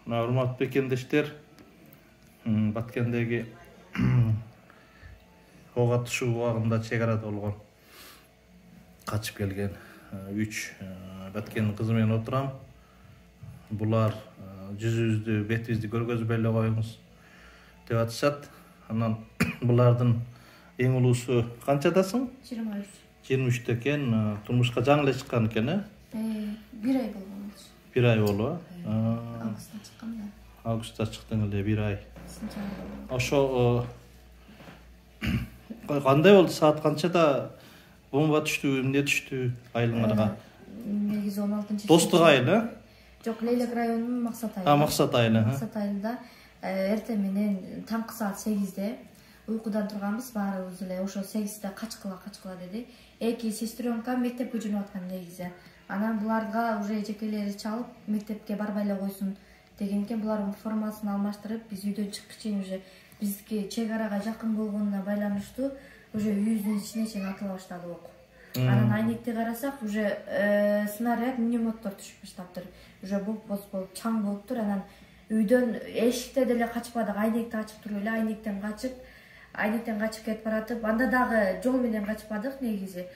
Урматтуу бекендештер, Баткендеги ок атышуу убагында чек арада болгон качып келген 3 Баткендин кызы менен отурам. Булар жүзүбүздү, бетибизди көргөзбөй эле коюңуз деп атышат. Анан булардын эң улуусу канчадасың? 23. 23 экен. Турмушка жаңы эле чыккан экен, э? 1 ай болгон. 1 ай болобу? Августта чыккан да. Августта чыктың эле 1 ай. Ошо кандай болду? Саат канчада бомба түштү, эмне түштү айылыңарга? Негизи 16-чы. Достук айыл, э? Жок, Лейлек районунун Максат айылы. Максат айылы. Максат айылында эртең менен таңкы саат 8-де уйкудан турганбыз баарыбыз эле. Ошо 8-де качкыла деди. Эки сестренка мектепке жөнөп аткан негизи. Анан буларга уже жекелери чалып, мектепке барбай эле койсун деген экен. Булардын формасын алмаштырып, биз үйдөн чыккыч чейин уже бизге чек арага жакын болгонуна байланыштуу уже үйүбүздүн ичине чейин атыла баштады ок. Анан айнекти карасак, уже снаряд минометтор түшүп баштаптыр. Уже боп чаң болуптур. Анан үйдөн эшикте деле качпадык, айнекти ачып туруп эле айнектен качып кетип баратып, анда дагы жол менен качпадык негизи.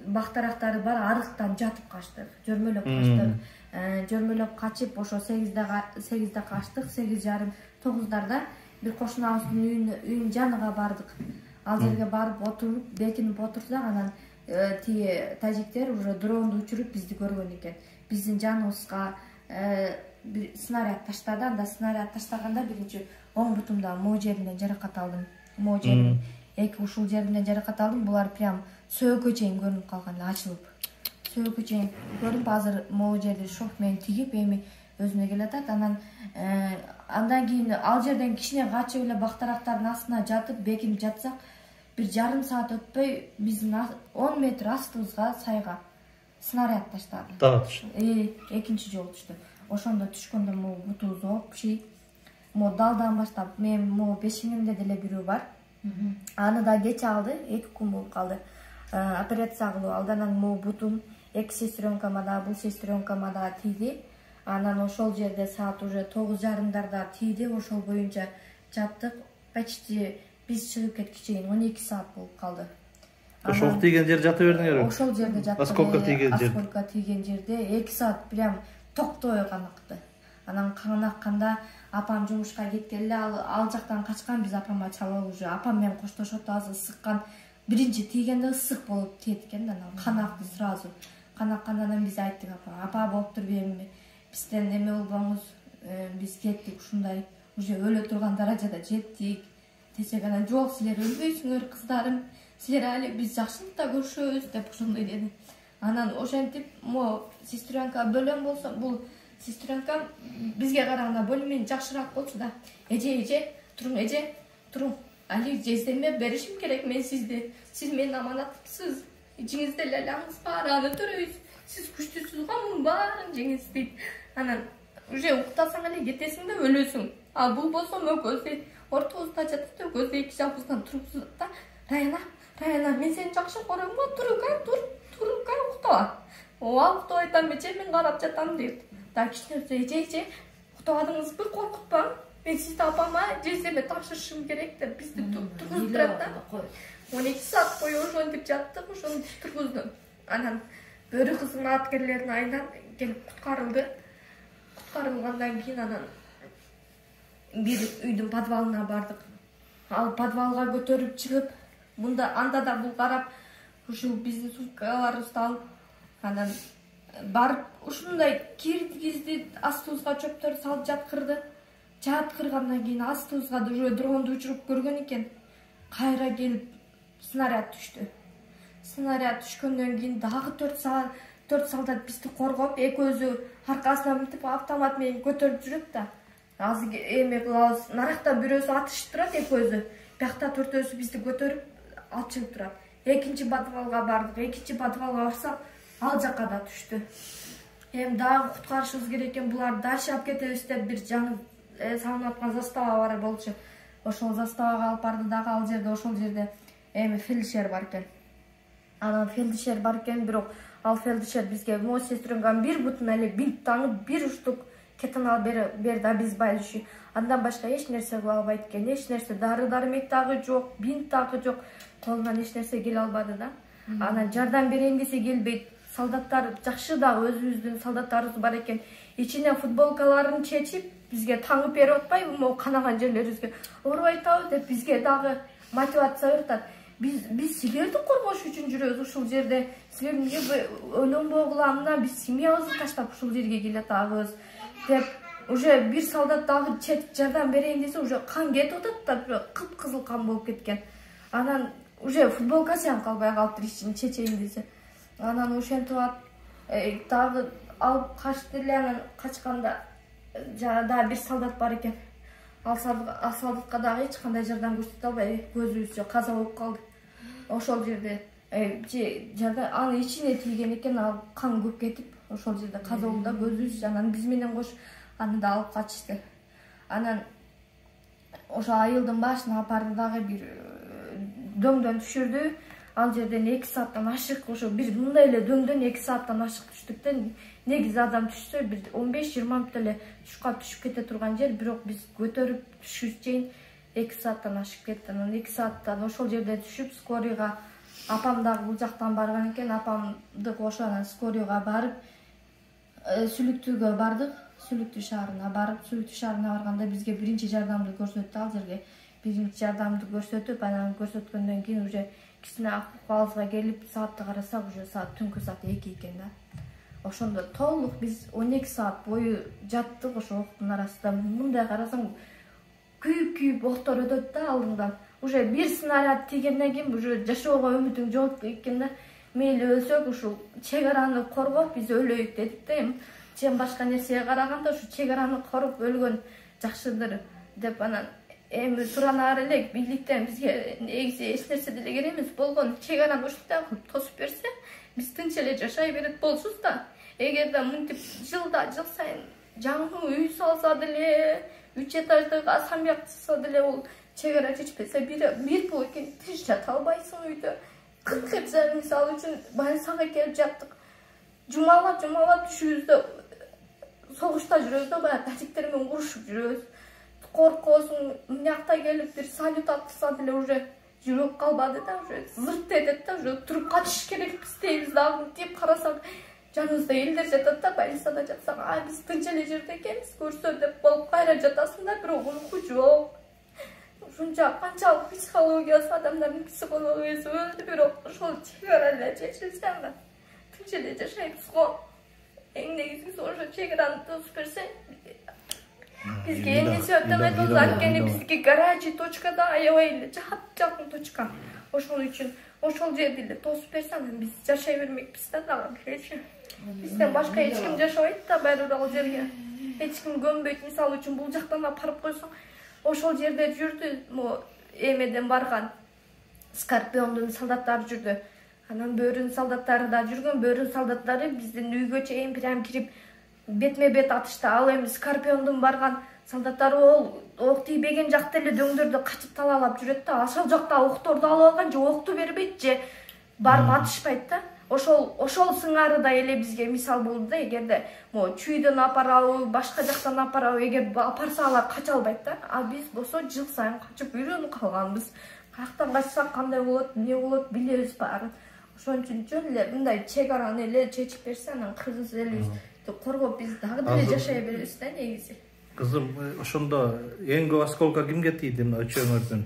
Бактарактары бар, арыктан жатып качтык, жөрмөлөп качтык. Жөрмөлөп качып, ошо 8-де качтык, 8:30, 9-дарда бир кошунабыздын үйүнүн жаныга бардык. Ал жерге барып отуруп, бекинип отурсак, анан тиги тажиктер уже дронду учуруп бизди көргөн экен. Биздин жаныбызга бир снаряд таштады. Анда снаряд таштаганда биринчи оң бутумда могу жеринен жаракат алдым. Могу жеринен эки ушул жеринен жаракат алдым. Булар прям сөөгө чейин көрүнүп калган, ачылып. Сөөгө чейин көрүнүп, азыр могу жерди шок менен тигип, эми өзүнө келатат. Андан кийин ал жерден кичине качып эле бактарактардын астына жатып, бекинип жатсак, бир жарым саат өтпөй биздин 10 метр астыбызга сайга снаряд таштады. Дагы түштү. Экинчи жолу түштү. Ошондо түшкөндө могу бутубуз опчий. Могу далдан баштап, мен могу бешигимде деле бирөө бар. Аны да кече алды, 2 күн болуп калды. Операция кылуу алданан могу бутум, 2 сестренкама да, бул сестренкама да тийди. Анан ошол жерде саат уже 9:30-дарда тийди. Ошол боюнча жаттык. Почти биз чыгып кеткиче чейин 12 саат болуп калды. Ошол тийген жер жата бердиңерби? Ошол жерде жаттык. Осколка тийген жерде 2 саат прям токтой канакты. Анан канакканда апам жумушка кеткеле, ал жактан качкан, биз апама чалып уже апам менен коштошот, азыр ысыккан. Биринчи тийгенде ысык болуп тиет экен, анан канакты сразу. Канаккандан биз айттык апага, апа болуптур эми бизден эме болбоңуз, биз кеттик, ушундай уже өлө турган даражада жеттик десек, анан жок, силер өлбөйсүңөр кыздарым, силер али биз жакшылыкта көрүшөбүз деп ошондой деди. Анан ошентип, сестренка бөлөм болсо, бул сестренкам бизге караганда более-менее жакшыраак болчу да. Эже, туруң. Али жездеме беришим керек мен сизди. Сиз менин аманатымсыз. Ичиңизде эле алаңыз бар, аны төрөйсүз. Сиз күчтүүсүз го, мунун баарын жеңиз дейт. Анан уже уктасаң эле кетесиң да өлөсүң. А бул болсо мөкөздөйт. Ортобузда жатат, өкөздө эки жагыбыздан турупсуз да. Раяна, мен сени жакшы көрөм го, турука, уктаба. Ооба, уктап айтам, эже, мен карап жатам дейт. Да кичине эже, уктабадыңызбы, коркутпаң. Мен сизди апама, жездеме тапшырышым керек деп бизди тургузуп турат да. 12 саат бою ошентип жаттык, ошону тургузду. Анан бөрү кыздын аткерлеринин айынан келип куткарылды. Куткарылгандан кийин анан бир үйдүн подвалына бардык. Ал подвалга көтөрүп чыгып, анда да бул карап, ушул биздин сумкаларыбызды алып, анан барып ушундай киргизди, астыбызга чөптөр салып жаткырды. Жаткыргандан кийин астыбызга уже дронду учуруп көргөн экен. Кайра келип снаряд түштү. Снаряд түшкөндөн кийин дагы 4 солдат бизди коргоп, экөөзү аркасына мынтип автомат менен көтөрүп жүрөт да. Азыр эме кылабыз, наракта бирөөсү атышып турат, экөөзү. Биякта 4-өөсү бизди көтөрүп алып чыгып турат. Экинчи подвалга бардык. Экинчи подвалга барсак, ал жакка да түштү. Эми дагы куткарышыбыз керек экен, булар дальше алып кетебиз деп бир жаңы салынып аткан застава бар болчу. Ошол заставага алып барды дагы, ал жерде ошол жерде эми фельдшер бар экен. Анан фельдшер бар экен, бирок ал фельдшер бизге мо сестренкам бир бутуна эле бинт таңып, бир уштук кетин алып берди, биз байлышы. Андан башка эч нерсе кыла албайт экен. Эч нерсе дары-дармек дагы жок, бинт дагы жок. Колунан эч нерсе келе албады да. Анан жардам берейин десе келбейт. Солдаттар жакшы дагы өзүбүздүн солдаттарыбыз бар экен. Ичине футболкаларын чечип, бизге таңып берип атпайбы, могу канаган жерлерибизге урбай атабы деп бизге дагы мотивация берет. Биз силерди коргош үчүн жүрөбүз ушул жерде. Силер эмне өлөнбөгүла, мына биз семьябызды таштап ушул жерге келатабыз деп уже бир солдат дагы чет жардам берейин десе, уже кан кетип атат да, кып-кызыл кан болуп кеткен. Анан уже футболкасы калбай калыптыр ичин чечейин десе. Анан ошентип дагы алып качты эле. Анан качканда дагы бир солдат бар экен. Ал солдатка дагы эч кандай жардам көрсөтө албай, көзүбүзчө каза болуп калды. Ошол жерде жардам анын ичине тийген экен, ал кан көп кетип, ошол жерде каза болду да, көзүбүз. Анан биз менен кош аны да алып качышты. Анан ошо айылдын башына апарды дагы бир дөңдөн түшүрдү. Ал жерден 2 сааттан ашык, ошо бир мындай эле дөңдөн 2 сааттан ашык түштүк да. Негизи адам түшсө бир 15-20 мүнөт эле чукап түшүп кете турган жер, бирок биз көтөрүп түшүш чейин 2 сааттан ашып кетти. Анан 2 сааттан ошол жерде түшүп скорыйга, апам дагы бул жактан барган экен, апамды кошуп анан скорыйга барып Сүлүктүүгө бардык. Сүлүктүү шаарына барганда бизге биринчи жардамды көрсөттү. Ал жерге биринчи жардамды көрсөтүп, анан көрсөткөндөн кийин уже кичине акыбалыбызга келип, саатты карасак, уже саат түнкү саат 2 экен да. Ошондо толук биз 12 саат бою жаттык ошо октун арасында. Мындай карасаң күйүп октор өтөт да алдыңдан. Уже бир снаряд тийгенден кийин уже жашоого үмүтүң жок экен да. Мейли өлсөк, ушул чек араны коргоп биз өлөйүк дедик да. Чем башка нерсеге караганда ушу чек араны коруп өлгөн жакшыдыр деп. Анан эми суранаар элек бийликтен бизге негизи эч нерсе деле керек эмес болгон. Чек араны ушундай кылып тосуп берсе, биз тынч эле жашай берет болсуз да. Эгерде мынтип жыл сайын жаңы үй салса деле, 3 этаждык особняк салса деле, ол чек ара чечпесе бир пул экен, тынч жата албайсың үйдө. 40 гектар мисалы үчүн больницага келип жаттык. Жумалап түшүбүздө согушта жүрөбүз да, баягы тажиктер менен урушуп жүрөбүз. Коркосуң, мынакта келип бир салют атса деле уже жүрөк калбады да, уже зырт этет да, уже туруп качыш керекпиз дейбиз дагы деп карасак, жаныбызда элдер жатат да, больницада жатсак, биз тынч эле жерде экенбиз, көрсө деп болуп кайра жатасың да, бирок уйку жок. Ушунча канчалык психологиясы, адамдардын психологиясы өлдү, бирок ошол чек ара эле чечилсе, анда тынч эле жашайбыз го. Эң негизгиси ошо чек араны тосуп берсе, бизге эмнеси өтөмөт анткени биздики горячий точка да аябай эле жакын точка. Ошол үчүн ошол жерди эле тосуп берсе, анан биз жашай бермекпиз да дагы биречи. Бизден башка эч ким жашабайт да баары ал жерге. Эч ким көмбөйт. Мисалы үчүн бул жактан апарып койсоң, ошол жерде жүрдү, эмеден барган Скорпиондун солдаттары жүрдү. Анан Бөөрүн солдаттары да жүргөн. Бөөрүн солдаттары биздин үйгө чейин прям кирип бетме бет атышты. Ал эми Скорпиондун барган солдаттары ол ок тийбеген жакта эле дөңдөрдү качып талаалап жүрөт да. Ошол жакта окторду алып алган же окту бербейт же барып атышпайт да. Ошол сыңарыдай эле бизге мисал болду да. Эгерде чүйдөн апарабы, башка жактан апарабы, эгер апарса алар кача албайт да. А биз болсо жыл сайын качып үйрөнүп калганбыз. Каяктан качсак кандай болот, эмне болот билебиз баарын. Ошон үчүн жөн эле мындай чек араны эле чечип берсе, анан кыргыз элибизди коргоп биз дагы деле жашай беребиз да негизи. Кызым, ошондо эң көп осколка кимге тийди мына өчөөңөрдөн?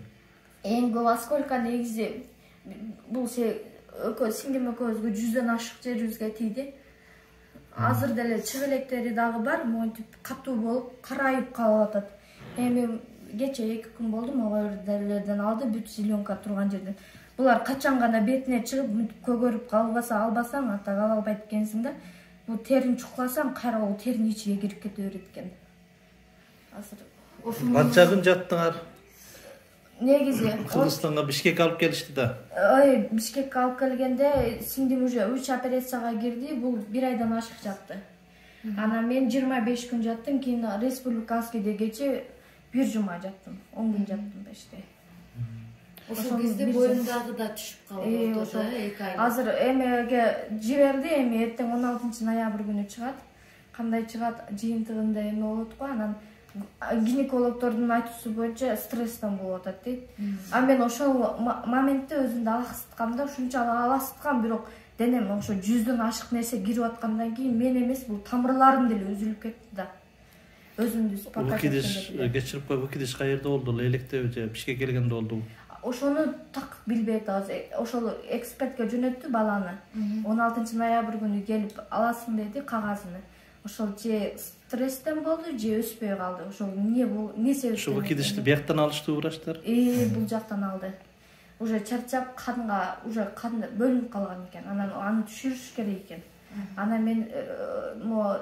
Эң көп осколка негизи бул сиңдим экөөбүзгө 100дөн ашык жерибизге тийди. Азыр деле чыбелектери дагы бар, монтип катуу болуп, карайып калып атат. Эми кече 2 күн болду, могурлерден алды бүт зеленка турган жерден. Булар качан гана бетине чыгып, көгөрүп албасаң, ата кала албайт экенсиң да. Бул терин чукуласаң, кайра бул терин ичиге кирип кете берет экен. Азыр канча күн жаттыңар? Негизи Кыргызстанга Бишкекке алып келишти да. Бишкекке алып келгенде сиңдим уже 3 операцияга кирди, бул 1 айдан ашык жатты. Анан мен 25 күн жаттым, кийин республикаскийде кече 1 жума жаттым, 10 күн жаттым беште. Ошол кезде боюндагы да түшүп калды, ошо 2 ай. Азыр эмеге жиберди, эми эртең 16 ноябрь күнү чыгат. кандай чыгат жыйынтыгында эме болот го. Анан гинекологдордун айтуусу боюнча стресстен болуп атат дейт. А мен ошол моментте өзүмдү алаксыткам да, ушунчалык алаксыткам, бирок денем ошо 100дөн ашык нерсе кирип аткандан кийин мен эмес, бул тамырларым деле үзүлүп кетти да. Өзүмдү Выкидиш кечирип кой, выкидиш каерде болду? Электеби же бишке келгенде болдубу? Ошону так билбей атабыз. Ошол экспертке жөнөттү баланы. 16 ноябрь күнү келип аласың деди кагазын. Ошол же стресстен болду, же өспөй калды. Ошол не себептен? Ошо выкидишти бияктан алыштыбы врачтар? Бул жактан алды. Уже чарчап, канга уже кан бөлүнүп калган экен. Анан аны түшүрүш керек экен. Анан мен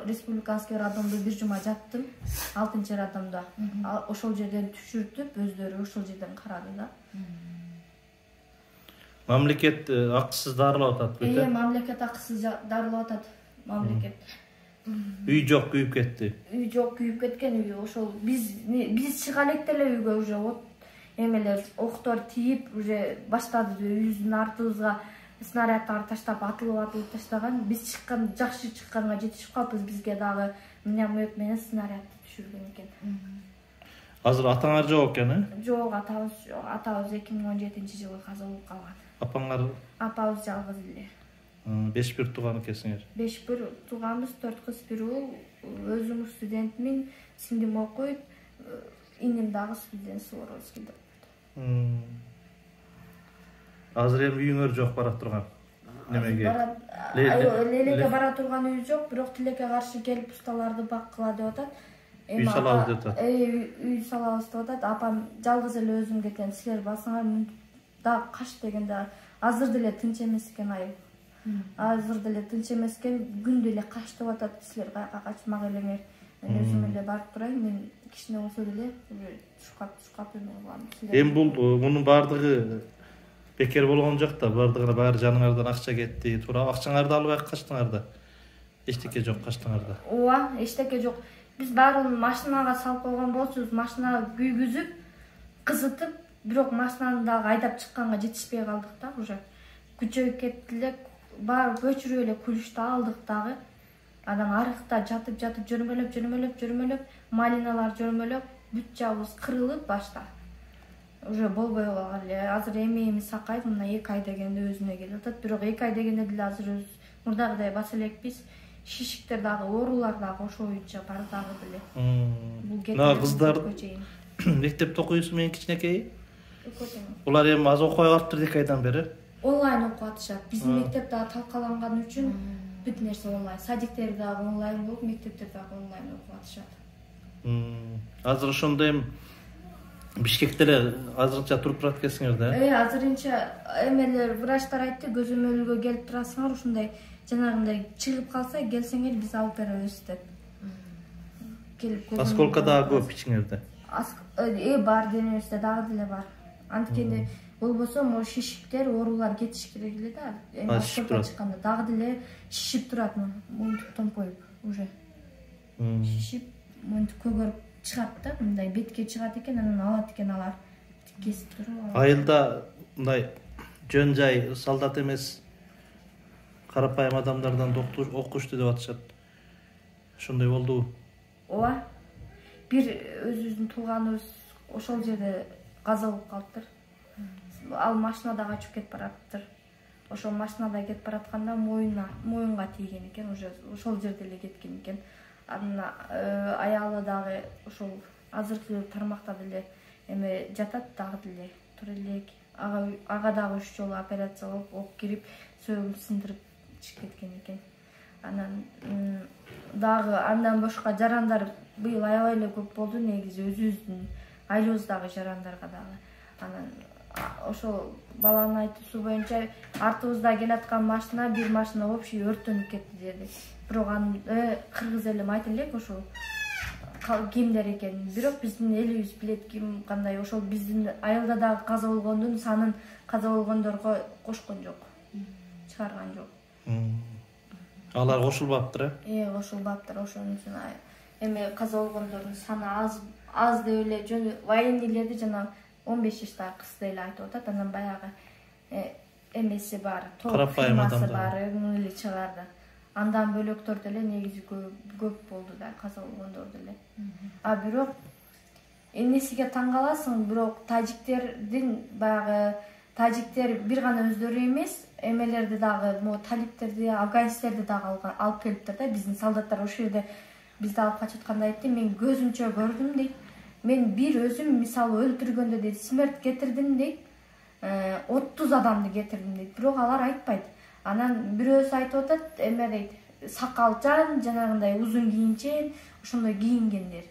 республиканский роддомдо бир жума жаттым, 6 роддомдо. Ошол жерден түшүртүп, өздөрү ошол жерден карады да. Мамлекет акысыз дарылап атат бүт. Мамлекет акысыз дарылап атат. Мамлекет. Үй жок, күйүп кетти. Үй жок, күйүп кеткен үй. Ошол биз чыга элек деле үйгө уже эмелер, октор тийип, уже баштады үйүбүздүн артыбызга снарядтар таштап, атылып таштаган. Биз чыккан, жакшы чыкканга жетишип калыппыз. Бизге дагы миномет менен снарядты түшүргөн экен. Азыр атаңар жок экен, э? Жок, атабыз 2017-жылы каза болуп калган. Апаңар? Апабыз жалгыз эле. 5 бир тууган экенсиңер. 5 бир тууганбыз, 4 кыз, 1 уул. Өзүм студентмин, сиңдим окуйт, иним дагы студент Суворовскийде. Азыр эми үйүңөр жок бара турган. Немеге? Лелеке бара турган үй жок, бирок тилекке каршы келип усталарды баккыла деп атат. Үй салабыз деп атат. Үй салабыз деп атат. Апам жалгыз эле өзүм кеткен, силер барсаңар да каш дегенде азыр деле тынч эмес экен айыл. Азыр деле тынч эмес экен, күндө эле каш деп атат. Силер каяка качмак элеңер. Мен өзүм эле барып турайын, мен кичине болсо деле чуркап эме кылам. Эми бул мунун баардыгы бекер болгон жок да, баардыгына баары жаныңардан акча кетти. Туура акчаңарды албай качтыңар да. Эчтеке жок качтыңар да. Ооба, эчтеке жок. Биз баарын машинага салып койгон болчубуз, машинага күйгүзүп, кызытып, бирок машинаны дагы айдап чыкканга жетишпей калдык да, уже. Күчөйүп кетти эле, баары көчүрүп эле күлүштү алдык дагы. Анан арыкта жатып жөрмөлөп, малиналар жөрмөлөп, бүт жабыбыз кырылып башта. Уже болбой калган эле. Азыр эми сакайт, мына 2 ай дегенде өзүнө келип атат. Бирок 2 ай дегенде деле азыр мурдагыдай баса элекпиз. Шишиктер дагы, оорулар дагы ошо боюнча бар дагы деле. Мына кыздар мектепте окуйсу менен кичинекей. Булар эми аз окуй калыптыр 2 айдан бери. Онлайн окуп атышат. Биздин мектеп дагы талкаланган үчүн бүт нерсе онлайн. Садиктер дагы онлайн болуп, мектептер дагы онлайн окуп атышат. Азыр ошондо эми Бишкекте эле азырынча туруп турат экенсиңер да? Азырынча эмелер врачтар айтты, көзөмөлгө келип турасыңар, ушундай жанагындай чыгып калса келсеңер биз алып беребиз деп. Келип көзөмөл. Осколка дагы көп ичиңерде? Бар, денебизде дагы деле бар. Анткени болбосо могу шишиктер, оорулар кетиш керек эле да. Эми осколка чыкканда дагы деле шишип турат, мынтип томпоюп уже. Шишип, мынтип көгөрүп чыгат да, мындай бетке чыгат экен, анан алат экен алар. Кесип туруп. Айылда мындай жөн жай солдат эмес карапайым адамдардан окушту деп атышат. Ошондой болдубу? Ооба. Бир өзүбүздүн тууганыбыз ошол жерде каза болуп калыптыр. Ал машинада качып кетип бараттыр. Ошол машинада кетип баратканда моюнга тийген экен, уже ошол жерде эле кеткен экен. Анан аялы дагы ошол азыркы тармакта деле эме жатат дагы деле тура элек. Ага дагы 3 жолу операция болуп, ок кирип, сөөгүн сындырып чыгып кеткен экен. Анан дагы андан башка жарандар быйыл аябай эле көп болду, негизи өзүбүздүн айылыбыздагы жарандарга дагы. Анан ошол баланын айтуусу боюнча артыбызда келаткан машина, бир машина общий өрттөнүп кетти деди. Бирок аны кыргыз элим айта элек ошол кимдер экенин. Бирок биздин элибиз билет ким кандай. Ошол биздин айылда дагы каза болгондун санын каза болгондорго кошкон жок. Чыгарган жок. Алар кошулбаптыр, кошулбаптыр. Ошонун үчүн эми каза болгондордун саны аз деп эле жөн военныйлерди жана 15 жаштагы кыз деле айтып атат. Анан баягы эмеси бар, топ фирмасы бар, эле чыгарды. Андан бөлөктөр деле негизи көп болду да, каза болгондор деле. А бирок эмнесиге таң каласың, бирок тажиктердин баягы тажиктер бир гана өздөрү эмес, эмелерди дагы, могу талиптерди, афганистерди дагы алып келиптир да. Биздин солдаттар ошол жерде бизди алып качып атканда айтты, мен көзүмчө көрдүм дейт. Мен бир өзүм мисалы өлтүргөндө дейт, смерть кетирдим дейт. 30 адамды кетирдим дейт. Бирок алар айтпайт. Анан бирөөсү айтып атат, эме дейт, сакалчан, жанагындай узун кийимчен, ошондой кийингендер.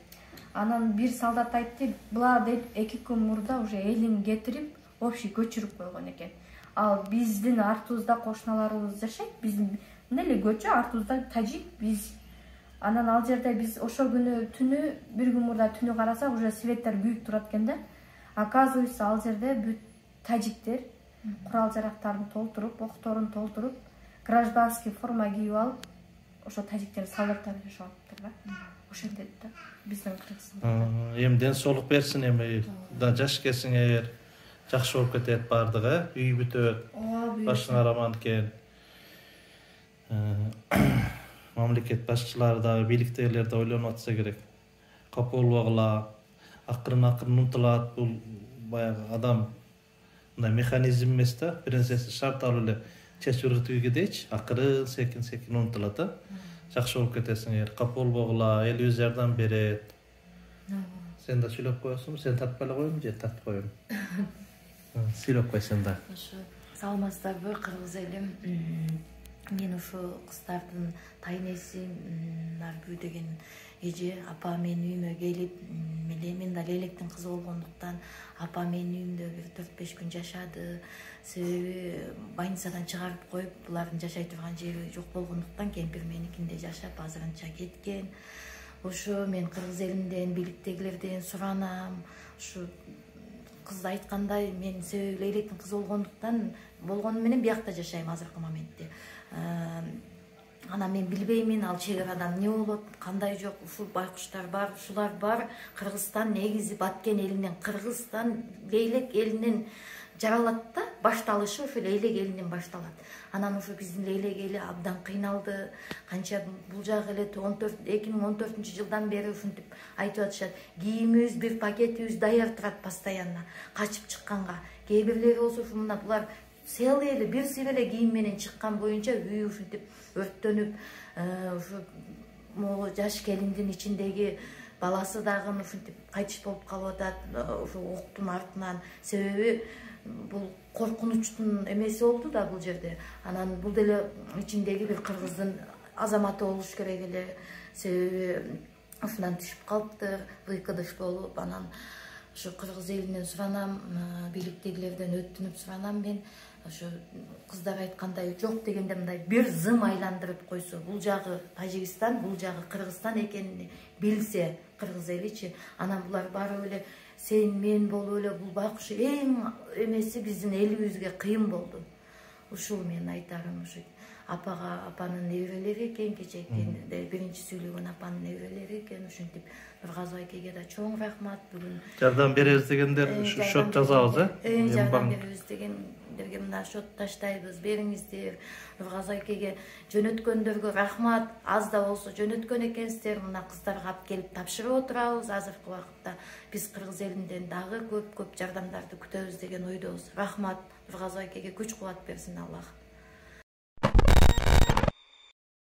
Анан бир солдат айтты, булар дейт 2 күн мурда уже элин кетирип, общий көчүрүп койгон экен. Ал биздин артыбызда кошуналарыбыз жашайт, биздин эле көчө артыбызда тажик, биз. Анан ал жерде биз ошол күнү түнү, бир күн мурда түнү карасак, уже светтер күйүп турат экен да. Оказывается, ал жерде бүт тажиктер курал жарактарын толтуруп, окторун толтуруп, гражданский форма кийип алып, ошо тажиктер солдаттар жашап атыптыр да. Ошол жерде да, биздин Кыргызстанда. Эми ден соолук берсин, эми да жаш келсиңер, жакшы болуп кетет бардыгы, үй бүтөт, башыңар аман экен. Мамлекет башчылары да, бийликтегилер да ойлонуп атса керек. Кап болбогула, акырын умтулат, бул баягы адам мындай механизм эмес да, бир нерсеси шарт алып эле чечүүгө дейчи, акырын секин умтулат да. Жакшы болуп кетесиңер, кап болбогула, элибиз жардам берет. Сен да сүйлөп коесуңбу, сен тартпай эле коеюңбу же тартып коеюңбу? Сүйлөп кой сен да. Ошо саламатсыздарбы кыргыз элим. Мен ошо кыздардын тайнеси Нарбүү деген эже апа менин үйүмө келип, мен да Лейлектин кызы болгондуктан апа менин үйүмдө бир 4-5 күн жашады. Себеби больницадан чыгарып коюп, булардын жашай турган жери жок болгондуктан кемпир меникинде жашап, азырынча кеткен. Ошо мен кыргыз элинден, бийликтегилерден суранам. Ушу кыз айткандай, мен себеби Лейлектин кызы болгону менен биякта жашайм азыркы моментте. Анан мен билбеймин, ал чек арадан эмне болот, кандай жок, ушул байкуштар бар, ушулар бар. Кыргызстан негизи баткен элинен, Кыргызстан Лейлек элинен жаралат да, башталышы ошо Лейлек элинен башталат. Анан ошо биздин Лейлек эли абдан кыйналды. Канча бул жагы эле 2014-жылдан бери ушинтип айтып атышат. Кийимибиз, бир пакетибиз даяр турат постоянно, качып чыкканга. Кээ бирлери болсо ушуна булар целый эле бир сыйр эле кийим менен чыккан боюнча үй ушинтип өрттөнүп, ушу могу жаш келиндин ичиндеги баласы дагы ушинтип кайтыш болуп калып атат, ошо октун артынан. Себеби бул коркунучтун эмеси болду да бул жерде. Анан бул деле ичиндеги бир кыргыздын азаматы болуш керек эле. Себеби ушундан түшүп калыптыр, выкидыш болуп. Анан ошо кыргыз элинен суранам, бийликтегилерден өтүнүп суранам мен. Ошо кыздар айткандай, жок дегенде мындай бир зым айландырып койсо, бул жагы Тажикстан, бул жагы Кыргызстан экенин билсе кыргыз эличи, анан булар барып эле сен мен болуп эле бул байкуш эң эмеси биздин элибизге кыйын болду. Ушул менин айтарым. Ушу апанын неберелери экен, кечээкенде биринчи сүйлөгөн апанын неберелери экен. Ушинтип Нургазы айкеге да чоң рахмат. Бүгүн жардам беребиз дегендер шот жазабыз, жардам беребиз дегендерге мына шот таштайбыз, бериңиздер. Нургазы айкеге жөнөткөндөргө рахмат. Аз да болсо жөнөткөн экенсиздер. Мына кыздарга алып келип тапшырып отурабыз. Азыркы убакытта биз кыргыз элинден дагы көп жардамдарды күтөбүз деген ойдобуз. Рахмат. Нургазы айкеге күч кубат берсин Аллах.